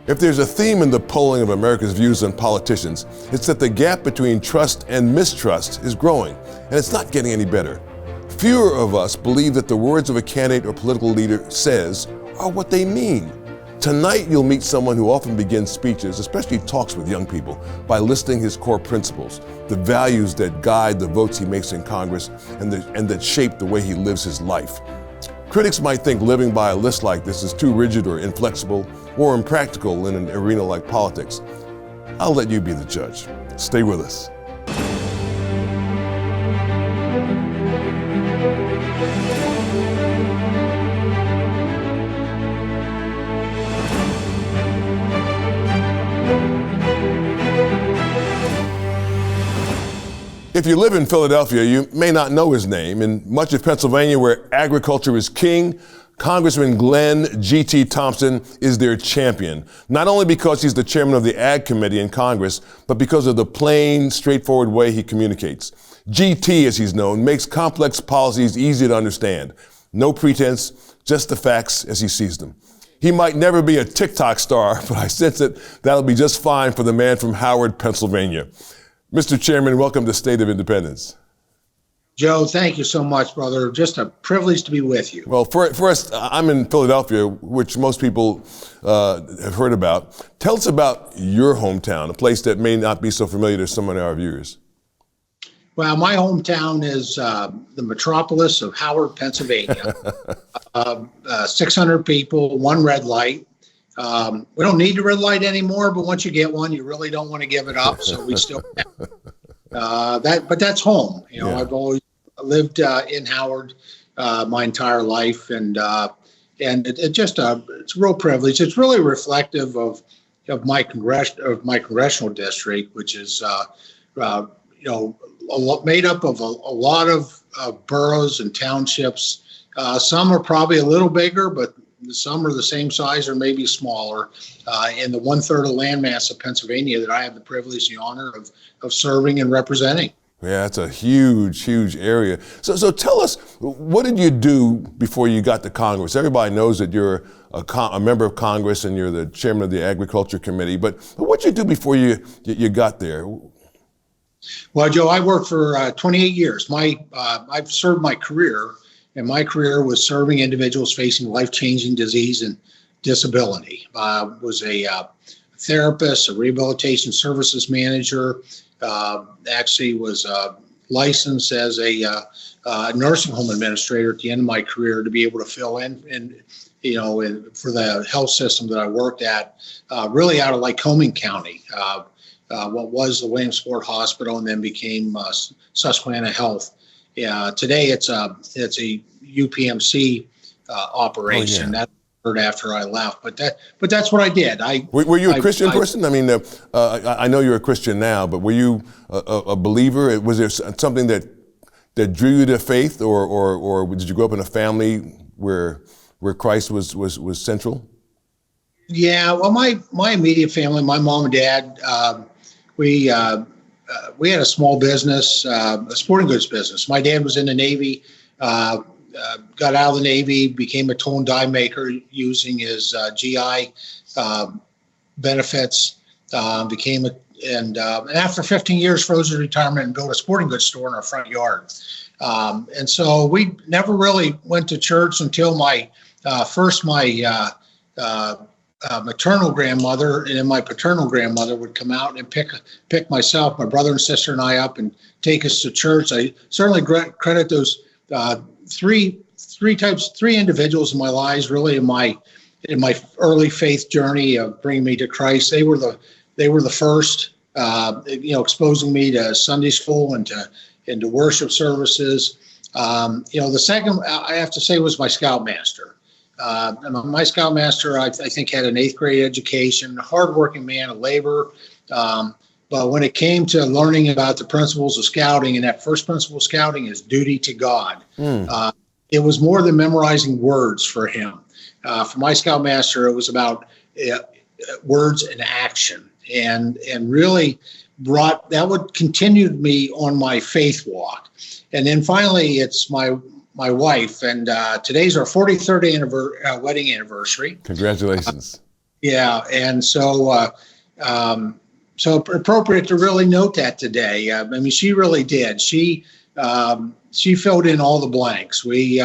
If there's a theme in the polling of America's views on politicians, it's that the gap between trust and mistrust is growing, and it's not getting any better. Fewer of us believe that the words of a candidate or political leader says are what they mean. Tonight, you'll meet someone who often begins speeches, especially talks with young people, by listing his core principles, the values that guide the votes he makes in Congress and that shape the way he lives his life. Critics might think living by a list like this is too rigid or inflexible or impractical in an arena like politics. I'll let you be the judge. Stay with us. If you live in Philadelphia, you may not know his name. In much of Pennsylvania, where agriculture is king, Congressman Glenn G.T. Thompson is their champion, not only because he's the chairman of the Ag Committee in Congress, but because of the plain, straightforward way he communicates. GT, as he's known, makes complex policies easy to understand. No pretense, just the facts as he sees them. He might never be a TikTok star, but I sense that that'll be just fine for the man from Howard, Pennsylvania. Mr. Chairman, welcome to State of Independence. Joe, thank you so much, brother. Just a privilege to be with you. Well, first, I'm in Philadelphia, which most people have heard about. Tell us about your hometown, a place that may not be so familiar to some of our viewers. Well, my hometown is the metropolis of Howard, Pennsylvania. 600 people, one red light. We don't need the red light anymore, but once you get one, you really don't want to give it up. So we still have but that's home. You know, yeah. I've always lived in Howard my entire life, and it's a real privilege. It's really reflective of my congressional district, which is made up of a lot of boroughs and townships. Some are probably a little bigger, but some are the same size or maybe smaller, in the 1/3 of the landmass of Pennsylvania that I have the privilege and the honor of serving and representing. Yeah, that's a huge, huge area. So tell us, what did you do before you got to Congress? Everybody knows that you're a member of Congress and you're the chairman of the Agriculture Committee, but what did you do before you got there? Well, Joe, I worked for 28 years. I've served my career. And my career was serving individuals facing life-changing disease and disability. Was a therapist, a rehabilitation services manager. Actually, was licensed as a nursing home administrator at the end of my career to be able to fill in for the health system that I worked at, really out of Lycoming County. What was the Williamsport Hospital and then became Susquehanna Health. Today it's a UPMC operation. Oh, yeah. That occurred after I left, but that's what I did. Were you a Christian person? I mean, I know you're a Christian now, but were you a believer? Was there something that drew you to faith, or did you grow up in a family where Christ was central? Yeah, well, my immediate family, my mom and dad, we had a small business, a sporting goods business. My dad was in the Navy, got out of the Navy, became a tool and die maker using his GI benefits, and after 15 years froze his retirement and built a sporting goods store in our front yard. And so we never really went to church until my maternal grandmother, and then my paternal grandmother would come out and pick myself, my brother and sister and I up and take us to church. I certainly credit those three individuals in my lives, really in my early faith journey of bringing me to Christ. They were the first, exposing me to Sunday school and to worship services. The second, I have to say, was my scoutmaster. My scoutmaster, I think, had an 8th grade education, a hardworking man of labor. But when it came to learning about the principles of scouting, and that first principle of scouting is duty to God, it was more than memorizing words for him. For my scoutmaster, it was about words and action, and really that would continue me on my faith walk. And then finally, it's my wife, and today's our 43rd wedding anniversary. Congratulations. Yeah, and so appropriate to really note that today. I mean, she really did. She filled in all the blanks. We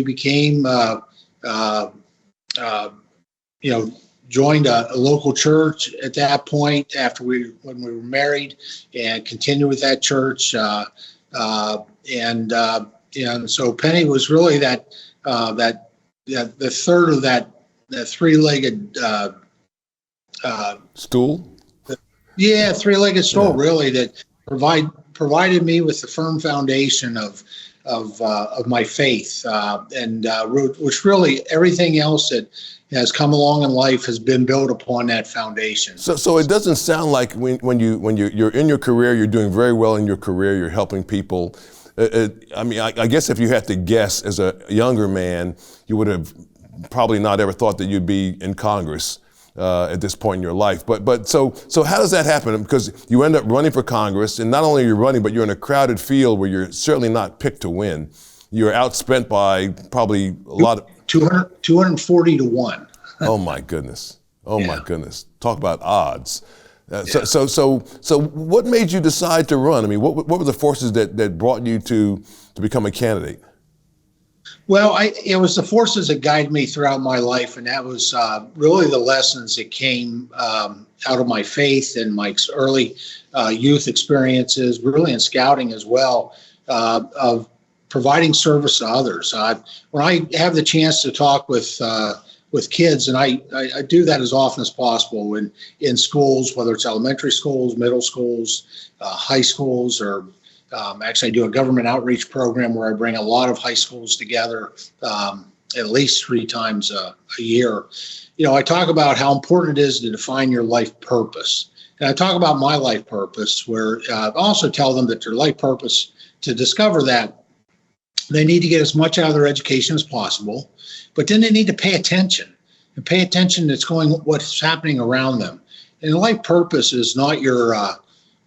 became joined a local church at that point when we were married, and continued with that church. And so Penny was really the third of that three-legged stool. Yeah, three-legged stool, really, that provided me with the firm foundation of my faith, which really everything else that has come along in life has been built upon that foundation. So it doesn't sound like when you're in your career, you're doing very well in your career, you're helping people. I mean, I guess if you had to guess, as a younger man, you would have probably not ever thought that you'd be in Congress at this point in your life. But so how does that happen? Because you end up running for Congress, and not only are you running, but you're in a crowded field where you're certainly not picked to win. You're outspent by probably a lot of 240 to 1. Oh my goodness. Oh Yeah. my goodness. Talk about odds. So what made you decide to run? I mean, what were the forces that brought you to become a candidate? Well, it was the forces that guided me throughout my life, and that was really the lessons that came out of my faith and my early youth experiences, really in scouting as well, of providing service to others. When I have the chance to talk with kids, and I do that as often as possible in schools, whether it's elementary schools, middle schools, high schools, or actually I do a government outreach program where I bring a lot of high schools together at least 3 times a year. I talk about how important it is to define your life purpose. And I talk about my life purpose, where I also tell them that their life purpose, to discover that, they need to get as much out of their education as possible, but then they need to pay attention to what's happening around them. And life purpose is not your,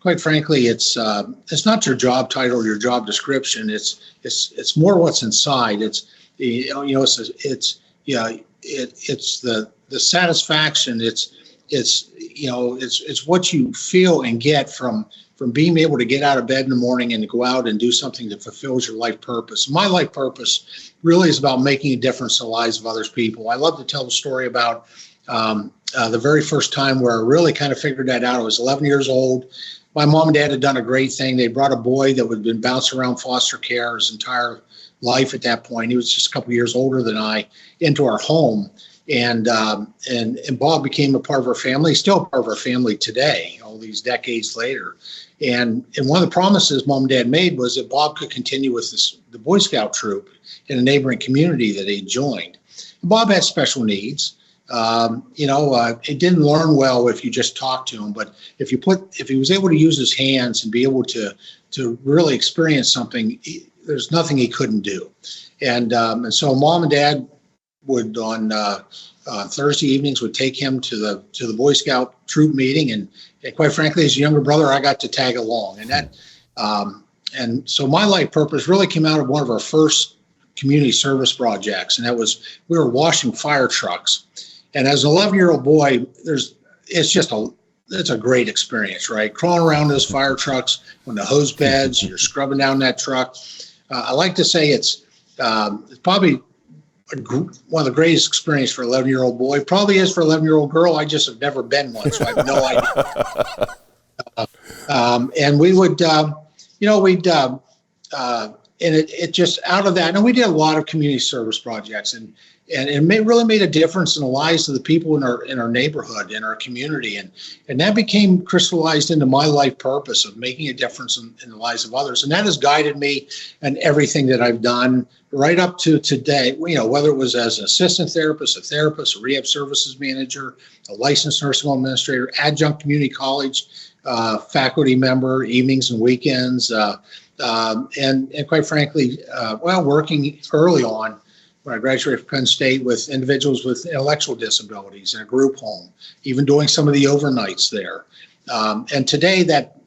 quite frankly, it's not your job title or your job description. It's more what's inside. It's the satisfaction. It's what you feel and get from being able to get out of bed in the morning and to go out and do something that fulfills your life purpose. My life purpose really is about making a difference in the lives of other people. I love to tell the story about the very first time where I really kind of figured that out. I was 11 years old. My mom and dad had done a great thing. They brought a boy that had been bouncing around foster care his entire life at that point. He was just a couple years older than I, into our home. And Bob became a part of our family. He's still a part of our family today, all these decades later. And one of the promises Mom and Dad made was that Bob could continue with the Boy Scout troop in a neighboring community that he joined. And Bob had special needs. He didn't learn well if you just talked to him, but if he was able to use his hands and be able to really experience something, there's nothing he couldn't do. And so Mom and Dad would on Thursday evenings would take him to the Boy Scout troop meeting, and quite frankly, as a younger brother, I got to tag along. And so my life purpose really came out of one of our first community service projects, and that was we were washing fire trucks. And as an 11-year-old boy, it's a great experience, right? Crawling around those fire trucks on the hose beds, you're scrubbing down that truck. I like to say it's probably one of the greatest experience for an 11-year-old boy. Probably is for an 11-year-old girl. I just have never been one, so I have no idea. And we would, and it just out of that, and we did a lot of community service projects, and it really made a difference in the lives of the people in our neighborhood, in our community, and that became crystallized into my life purpose of making a difference in the lives of others, and that has guided me in everything that I've done right up to today. Whether it was as an assistant therapist, a rehab services manager, a licensed nursing home administrator, adjunct community college faculty member, evenings and weekends, and quite frankly, working early on. When I graduated from Penn State with individuals with intellectual disabilities in a group home, even doing some of the overnights there. And today that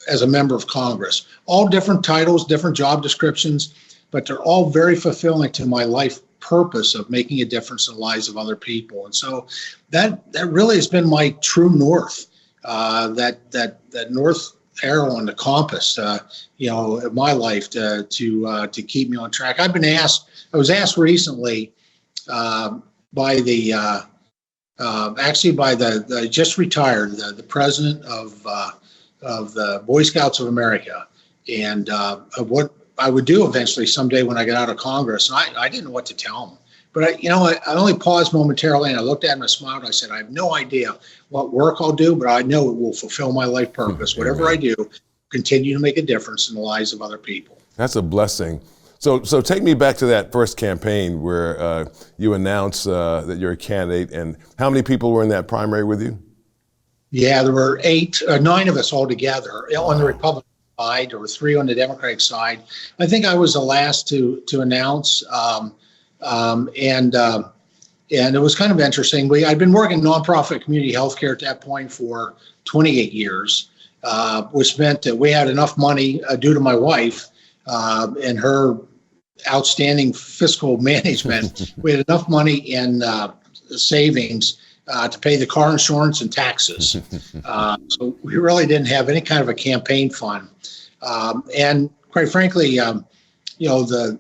as a member of Congress, all different titles, different job descriptions, but they're all very fulfilling to my life purpose of making a difference in the lives of other people. And so that really has been my true north, that north arrow on the compass, of my life to keep me on track. I was asked recently by the just retired, the president of the Boy Scouts of America, and of what I would do eventually someday when I got out of Congress. And I didn't know what to tell him. But I only paused momentarily, and I looked at him and smiled. I said, I have no idea what work I'll do, but I know it will fulfill my life purpose. Whatever I do, continue to make a difference in the lives of other people. That's a blessing. So take me back to that first campaign where you announced that you're a candidate, and how many people were in that primary with you? Yeah, there were 9 of us all together on the Republican side, or 3 on the Democratic side. I think I was the last to announce. And it was kind of interesting. I'd been working in nonprofit community healthcare at that point for 28 years, which meant that we had enough money due to my wife and her outstanding fiscal management. We had enough money in savings to pay the car insurance and taxes. So we really didn't have any kind of a campaign fund. And quite frankly, the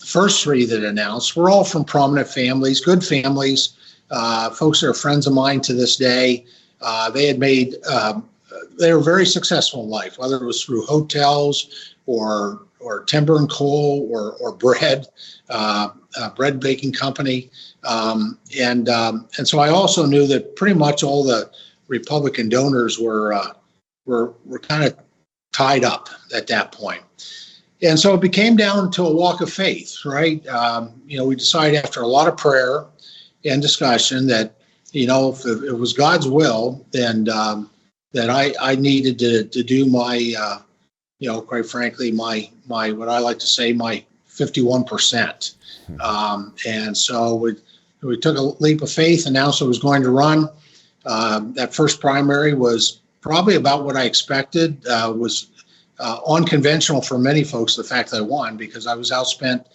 first 3 that announced were all from prominent families, good families, folks that are friends of mine to this day. They were very successful in life, whether it was through hotels or timber and coal or bread baking company. And so I also knew that pretty much all the Republican donors were kind of tied up at that point. And so it became down to a walk of faith, right? We decided after a lot of prayer and discussion that, if it was God's will, then that I needed to do my, quite frankly, my what I like to say, my 51%. And so we took a leap of faith, announced I was going to run. That first primary was probably about what I expected, was unconventional for many folks, the fact that I won, because I was outspent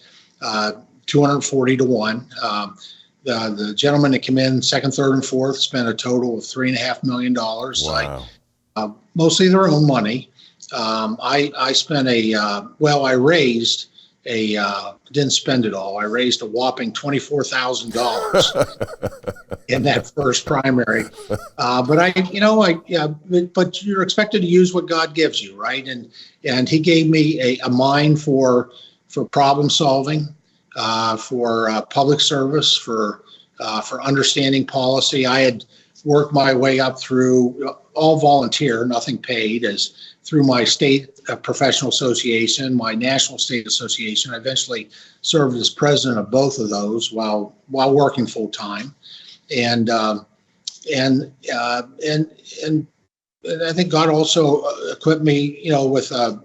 240 to 1. The gentleman that came in second, third, and fourth spent a total of $3.5 million. Wow. Mostly their own money. I spent I raised didn't spend it all. I raised a whopping $24,000 in that first primary. But you're expected to use what God gives you, right? And He gave me a mind for problem solving, for public service, for understanding policy. I had worked my way up through all volunteer, nothing paid, through my state professional association, my national state association. I eventually served as president of both of those while working full time, and I think God also equipped me, with the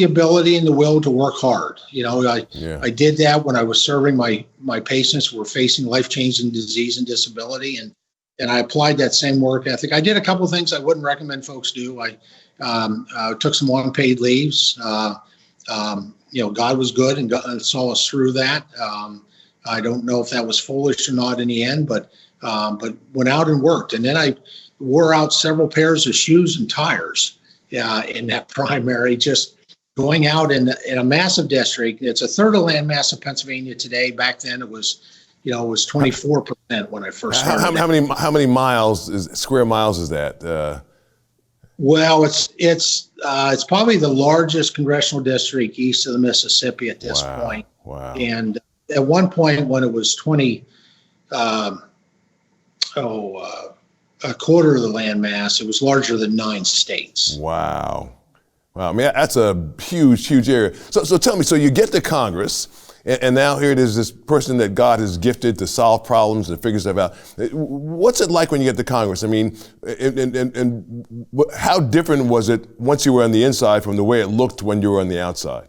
ability and the will to work hard. I did that when I was serving my patients who were facing life-changing disease and disability, and I applied that same work ethic. I did a couple of things I wouldn't recommend folks do. I took some unpaid leaves. God was good and saw us through that. I don't know if that was foolish or not in the end, but went out and worked. And then I wore out several pairs of shoes and tires in that primary, just going out in a massive district. It's a third of the land mass of Pennsylvania today. Back then it was 24% when I first started. How many square miles is that? Well, it's probably the largest congressional district east of the Mississippi at this point. Wow. And at one point when it was a quarter of the land mass, it was larger than 9 states. Wow. I mean, that's a huge area. So tell me, so you get to Congress, and now here it is, this person that God has gifted to solve problems and figure stuff out. What's it like when you get to Congress? I mean, and how different was it once you were on the inside from the way it looked when you were on the outside?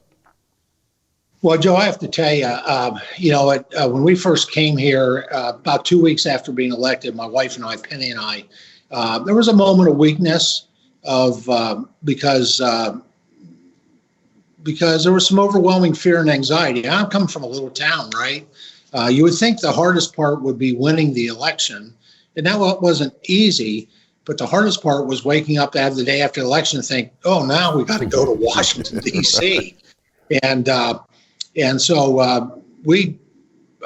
Well, Joe, I have to tell you, when we first came here, about 2 weeks after being elected, my wife and I, Penny and I, there was a moment of weakness because because there was some overwhelming fear and anxiety. I'm coming from a little town, right? You would think the hardest part would be winning the election, and that wasn't easy. But the hardest part was waking up to have the day after the election and think, oh, now we got to go to Washington, D.C. And so we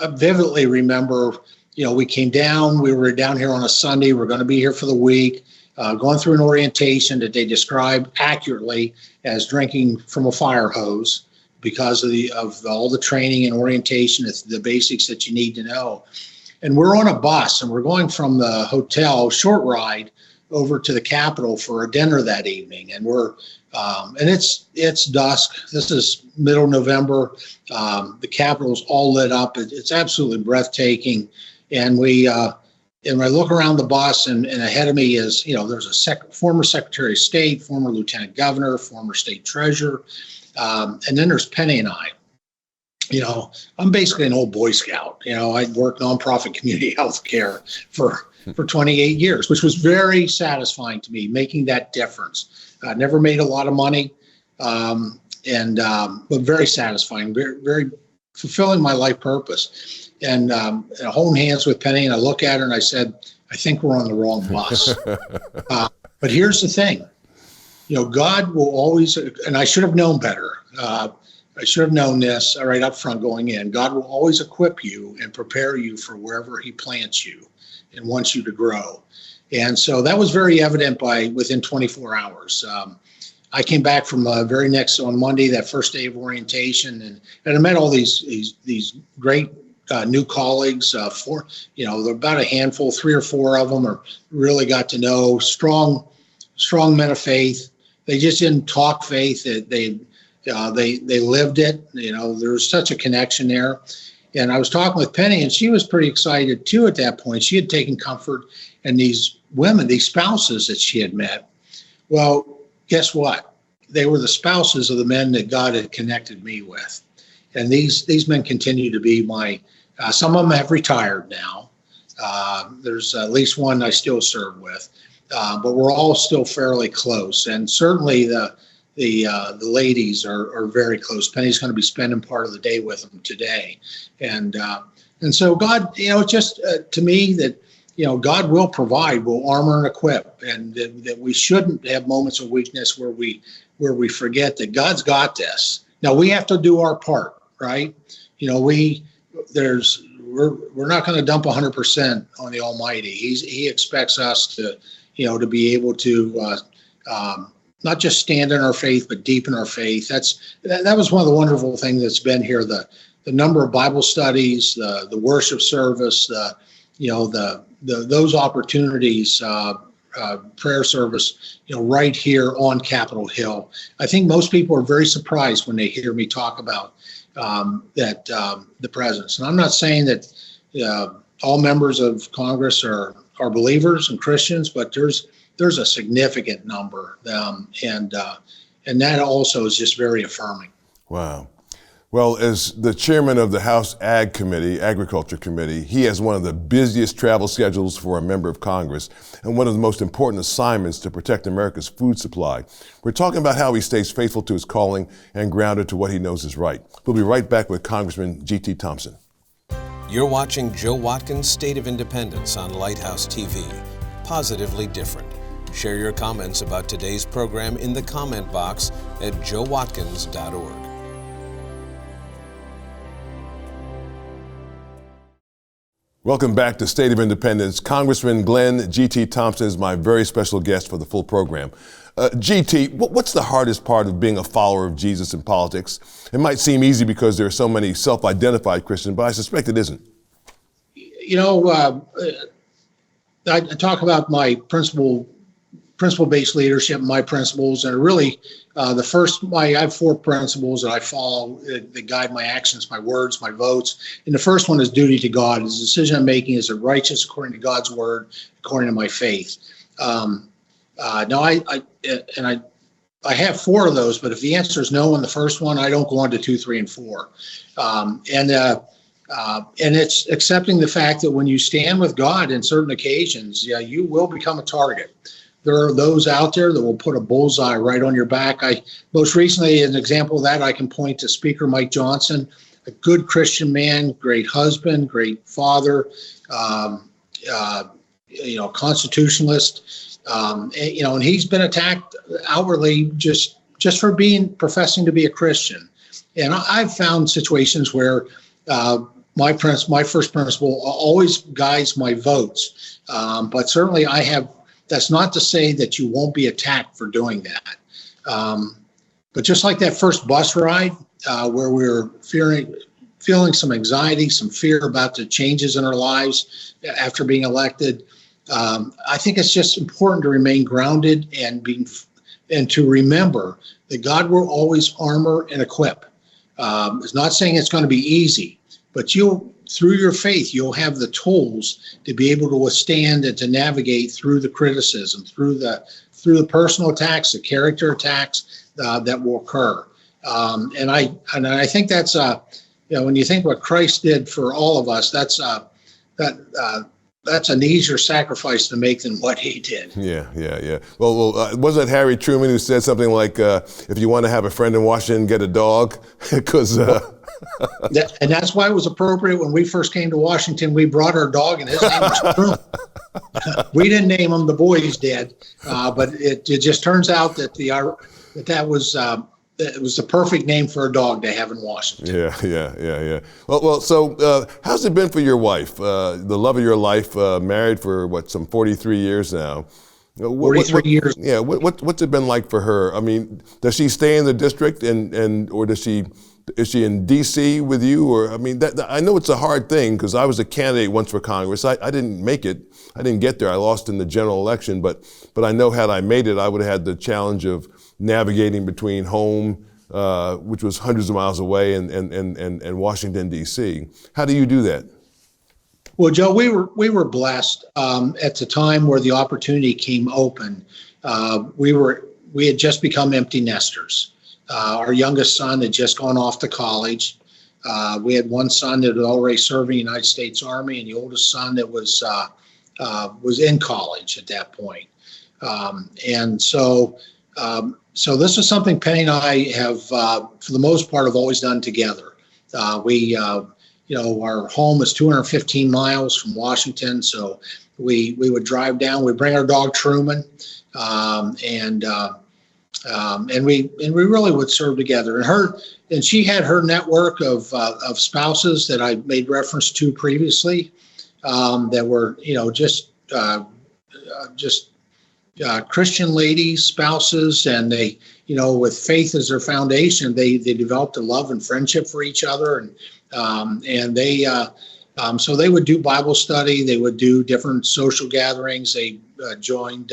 vividly remember, we came down, we were down here on a Sunday, we're going to be here for the week, going through an orientation that they describe accurately as drinking from a fire hose because of all the training and orientation, it's the basics that you need to know. And we're on a bus and we're going from the hotel, short ride, over to the Capitol for a dinner that evening. And and it's dusk. This is middle November. The Capitol's all lit up. It's absolutely breathtaking. And I look around the bus and ahead of me is, there's a former Secretary of State, former Lieutenant Governor, former State Treasurer. And then there's Penny and I. I'm basically an old Boy Scout. I'd worked nonprofit community health care for 28 years, which was very satisfying to me, making that difference. I never made a lot of money, but very satisfying, very, very fulfilling my life purpose. And holding hands with Penny, and I look at her and I said, I think we're on the wrong bus. But here's the thing, God will always, and I should have known better. I should have known this right up front going in. God will always equip you and prepare you for wherever he plants you and wants you to grow. And so that was very evident within 24 hours. I came back from on Monday, that first day of orientation, and I met all these great new colleagues. There are about a handful, 3 or 4 of them, really got to know strong men of faith. They just didn't talk faith. They lived it. There was such a connection there. And I was talking with Penny, and she was pretty excited too at that point. She had taken comfort in these women, these spouses that she had met. Well, guess what? They were the spouses of the men that God had connected me with. And these men continue to be some of them have retired now. There's at least one I still serve with, but we're all still fairly close. And certainly the ladies are very close. Penny's going to be spending part of the day with them today. And so God, just to me that, God will provide, will armor and equip, and that we shouldn't have moments of weakness where we forget that God's got this. Now we have to do our part, right? We're not going to dump 100% on the Almighty. He expects us to be able to, not just stand in our faith, but deepen our faith. That was one of the wonderful things that's been here. The number of Bible studies, the worship service, those opportunities, prayer service, right here on Capitol Hill. I think most people are very surprised when they hear me talk about the presence. And I'm not saying that all members of Congress are believers and Christians, but there's a significant number, and that also is just very affirming. Wow. Well, as the chairman of the House Agriculture Committee, he has one of the busiest travel schedules for a member of Congress and one of the most important assignments to protect America's food supply. We're talking about how he stays faithful to his calling and grounded to what he knows is right. We'll be right back with Congressman G.T. Thompson. You're watching Joe Watkins' State of Independence on Lighthouse TV. Positively different. Share your comments about today's program in the comment box at joewatkins.org. Welcome back to State of Independence. Congressman Glenn G.T. Thompson is my very special guest for the full program. G.T., what's the hardest part of being a follower of Jesus in politics? It might seem easy because there are so many self-identified Christians, but I suspect it isn't. I talk about my principle-based leadership, my principles, and really I have 4 principles that I follow that guide my actions, my words, my votes. And the first one is duty to God. The decision I'm making, is it righteous according to God's word, according to my faith? Now I have 4 of those, but if the answer is no on the first one, I don't go on to 2, 3, and 4. And it's accepting the fact that when you stand with God in certain occasions, you will become a target. there are those out there that will put a bullseye right on your back. Most recently, as an example of that, I can point to Speaker Mike Johnson, a good Christian man, great husband, great father, constitutionalist, and he's been attacked outwardly just for professing to be a Christian. And I've found situations where my first principle always guides my votes, but certainly that's not to say that you won't be attacked for doing that. But just like that first bus ride, where we were feeling some anxiety, some fear about the changes in our lives after being elected, I think it's just important to remain grounded and to remember that God will always armor and equip. It's not saying it's going to be easy, but through your faith, you'll have the tools to be able to withstand and to navigate through the criticism, through the personal attacks, the character attacks that will occur. And I think that's when you think what Christ did for all of us, that's an easier sacrifice to make than what he did. Yeah. Well, wasn't it Harry Truman who said something like, if you want to have a friend in Washington, get a dog? Because and that's why it was appropriate when we first came to Washington. We brought our dog, and his name was Truman. We didn't name him; the boys did. But it just turns out that that was it was the perfect name for a dog to have in Washington. Yeah. Well. So, how's it been for your wife, the love of your life, married for some 43 years now? 43 years. Yeah. What's it been like for her? I mean, does she stay in the district, or is she in D.C. with you? Or I mean, I know it's a hard thing because I was a candidate once for Congress. I didn't make it. I didn't get there. I lost in the general election. But I know had I made it, I would have had the challenge of navigating between home, which was hundreds of miles away, and Washington, D.C. How do you do that? Well, Joe, we were blessed at the time where the opportunity came open. We had just become empty nesters. Our youngest son had just gone off to college. We had one son that had already served in the United States Army, and the oldest son that was in college at that point. So this is something Penny and I have, for the most part, have always done together. Our home is 215 miles from Washington, so we would drive down. We bring our dog Truman, and we really would serve together. And she had her network of spouses that I made reference to previously, that were just Christian ladies, spouses, and they, with faith as their foundation, they developed a love and friendship for each other, and they so they would do Bible study, they would do different social gatherings. They joined.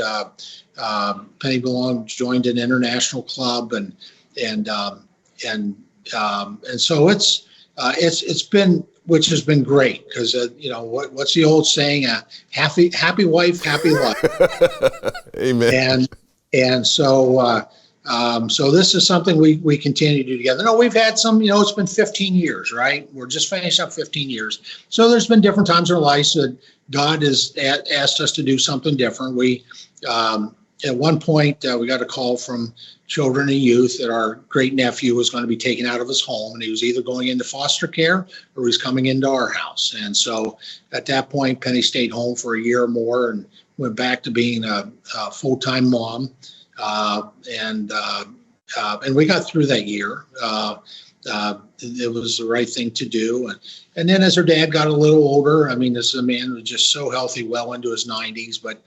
Penny joined an international club, and so it's been, which has been great because what's the old saying? Happy wife, happy life. Amen. And so this is something we continue to do together. No, we've had some. It's been 15 years, right? We're just finishing up 15 years. So there's been different times in our lives that God has asked us to do something different. We at one point, we got a call from children and youth that our great nephew was going to be taken out of his home, and he was either going into foster care or he was coming into our house. And so at that point, Penny stayed home for a year or more and went back to being a full-time mom. And we got through that year. It was the right thing to do. And then as her dad got a little older, I mean, this is a man who was just so healthy, well into his 90s, but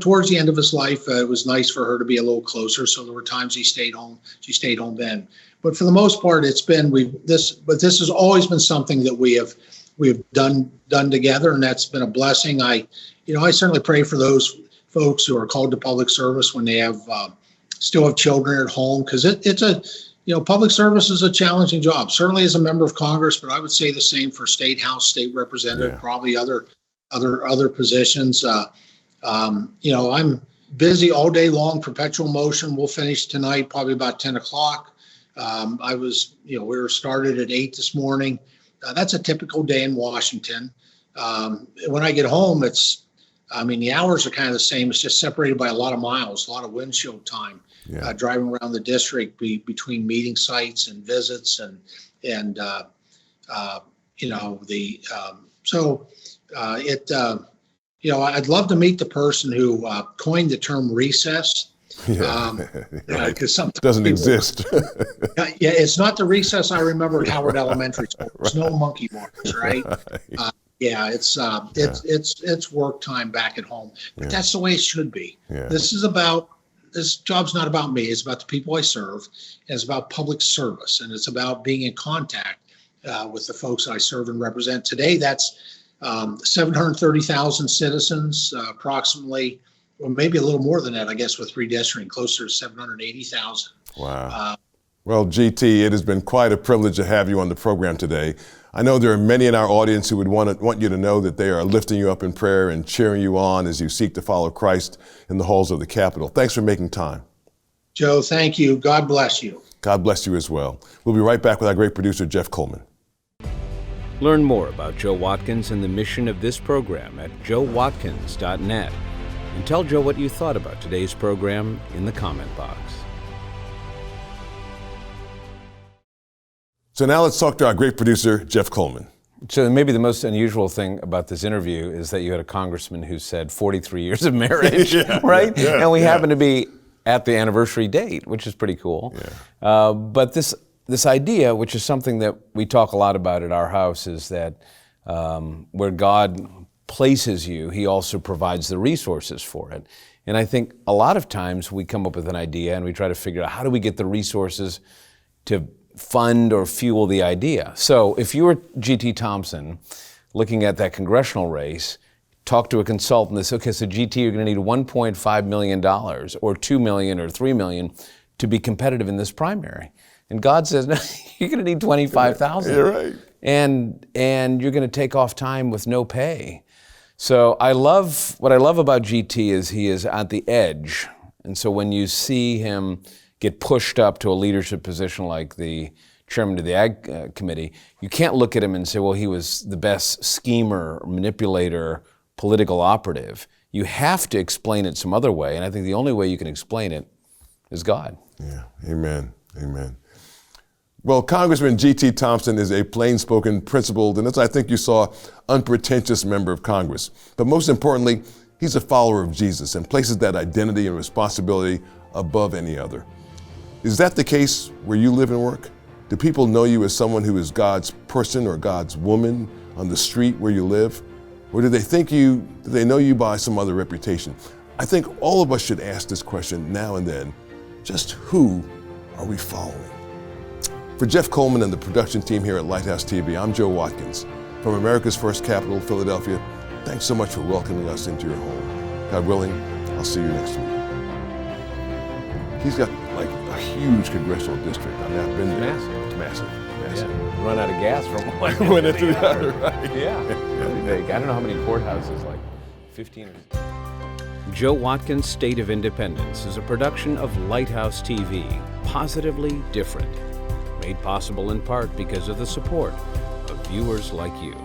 towards the end of his life, it was nice for her to be a little closer. So there were times he stayed home. She stayed home then. But for the most part, this has always been something that we've done together, and that's been a blessing. I certainly pray for those folks who are called to public service when they still have children at home, because it's a public service is a challenging job. Certainly as a member of Congress, but I would say the same for state house, state representative, probably other positions. I'm busy all day long, perpetual motion. We'll finish tonight, probably about 10 o'clock. We were started at 8 this morning. That's a typical day in Washington. When I get home, it's I mean, the hours are kind of the same. It's just separated by a lot of miles, a lot of windshield time, driving around the district between meeting sites and visits I'd love to meet the person who coined the term recess. Because sometimes doesn't exist. It's not the recess I remember at Howard Elementary School. There's no monkey bars, right? It's work time back at home, but that's the way it should be. This job's not about me. It's about the people I serve. And it's about public service, and it's about being in contact with the folks I serve and represent. Today, that's 730,000 citizens, approximately. Well, maybe a little more than that, I guess, with redistricting, closer to 780,000. Wow. Well, GT, it has been quite a privilege to have you on the program today. I know there are many in our audience who would want you to know that they are lifting you up in prayer and cheering you on as you seek to follow Christ in the halls of the Capitol. Thanks for making time. Joe, thank you. God bless you. God bless you as well. We'll be right back with our great producer, Jeff Coleman. Learn more about Joe Watkins and the mission of this program at joewatkins.net. And tell Joe what you thought about today's program in the comment box. So now let's talk to our great producer, Jeff Coleman. So maybe the most unusual thing about this interview is that you had a congressman who said 43 years of marriage, right? Yeah, and we happen to be at the anniversary date, which is pretty cool. But this idea, which is something that we talk a lot about at our house, is that where God places you, he also provides the resources for it. And I think a lot of times we come up with an idea and we try to figure out how do we get the resources to fund or fuel the idea. So if you were G.T. Thompson looking at that congressional race, talk to a consultant and say, okay, so GT, you're going to need $1.5 million or $2 million or $3 million to be competitive in this primary. And God says, no, you're going to need $25,000. You're right. And you're going to take off time with no pay. So what I love about GT is he is at the edge. And so when you see him get pushed up to a leadership position like the chairman of the Ag Committee, you can't look at him and say, well, he was the best schemer, manipulator, political operative. You have to explain it some other way. And I think the only way you can explain it is God. Yeah, amen, amen. Well, Congressman G.T. Thompson is a plain-spoken, principled, and as I think you saw, unpretentious member of Congress. But most importantly, he's a follower of Jesus and places that identity and responsibility above any other. Is that the case where you live and work? Do people know you as someone who is God's person or God's woman on the street where you live? Or do they know you by some other reputation? I think all of us should ask this question now and then. Just who are we following? For Jeff Coleman and the production team here at Lighthouse TV, I'm Joe Watkins. From America's first capital, Philadelphia, thanks so much for welcoming us into your home. God willing, I'll see you next week. He's got like a huge congressional district. I mean, I've been there. It's massive. Yeah. Run out of gas from one Went into the other, right? Yeah. Really big. I don't know how many courthouses, like 15 or... Joe Watkins' State of Independence is a production of Lighthouse TV, positively different. Made possible in part because of the support of viewers like you.